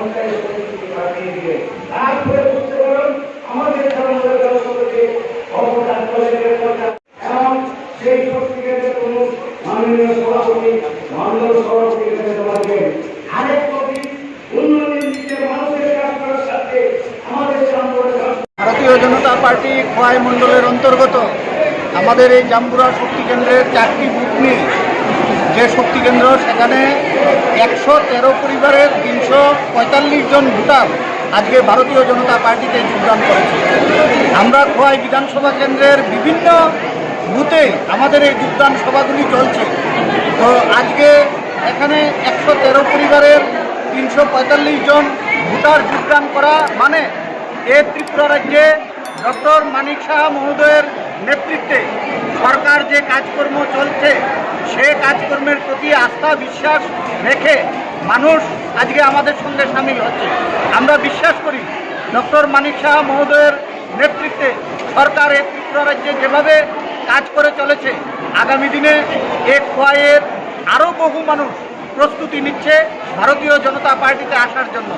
পঞ্চায়েত সমিতিকে পাঠিয়ে দিলেন। তারপরে বুঝতে পারলাম আমাদের জনগণের জনগণকে অবদান কলেজের কথা এবং সেই শক্তি কেন্দ্রের কোন মাননীয় সভাপতি মন্ডল সভাপতি হিসেবে তোমাদের আরেক কবি উন্নয়নের দিকে মানুষের কাজ করার সাথে আমাদের ভারতীয় জনতা পার্টি খোয়াই মণ্ডলের অন্তর্গত আমাদের এই জাম্বুরা শক্তি কেন্দ্রের 4টি বুথ নিয়ে যে শক্তি কেন্দ্র, সেখানে 113 পরিবারের 345 জন ভোটার আজকে ভারতীয় জনতা পার্টিতে যোগদান করেছে। আমরা খোয়াই বিধানসভা কেন্দ্রের বিভিন্ন বুথে আমাদের এই যোগদান সভাগুলি চলছে। তো আজকে এখানে 113 পরিবারের 345 জন ভোটার যোগদান করা মানে এই ত্রিপুরা রাজ্যে ডক্টর মানিক সাহা মহোদয়ের নেতৃত্বে সরকার যে কাজকর্ম চলছে সে কাজকর্মের প্রতি আস্থা বিশ্বাস রেখে মানুষ আজকে আমাদের সঙ্গে সামিল হচ্ছে। আমরা বিশ্বাস করি ডক্টর মানিক সাহা মহোদয়ের নেতৃত্বে সরকার এই ত্রিপুরা রাজ্যে যেভাবে কাজ করে চলেছে, আগামী দিনে এই খোয়াইয়ের আরও বহু মানুষ প্রস্তুতি নিচ্ছে ভারতীয় জনতা পার্টিতে আসার জন্য।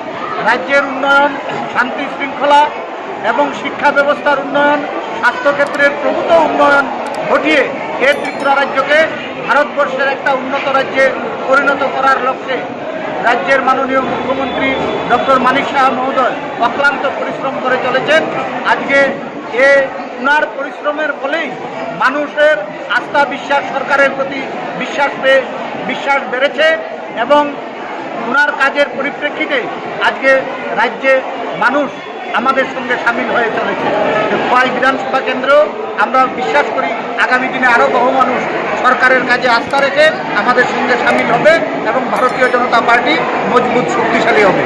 রাজ্যের উন্নয়ন, শান্তি শৃঙ্খলা এবং শিক্ষা ব্যবস্থার উন্নয়ন, স্বাস্থ্যক্ষেত্রের প্রভূত উন্নয়ন ঘটিয়ে এই ত্রিপুরা রাজ্যকে ভারতবর্ষের একটা উন্নত রাজ্যে পরিণত করার লক্ষ্যে রাজ্যের মাননীয় মুখ্যমন্ত্রী ডক্টর মানিক সাহা মহোদয় অক্লান্ত পরিশ্রম করে চলেছেন। আজকে ওনার পরিশ্রমের ফলেই মানুষের আস্থা বিশ্বাস সরকারের প্রতি বিশ্বাস বেড়েছে এবং ওনার কাজের পরিপ্রেক্ষিতে আজকে রাজ্যে মানুষ আমাদের সঙ্গে সামিল হয়ে চলেছে। খোয়াই বিধানসভা কেন্দ্র আমরা বিশ্বাস করি আগামী দিনে আরও বহু মানুষ সরকারের কাজে আস্থা রেখে আমাদের সঙ্গে সামিল হবে এবং ভারতীয় জনতা পার্টি মজবুত শক্তিশালী হবে।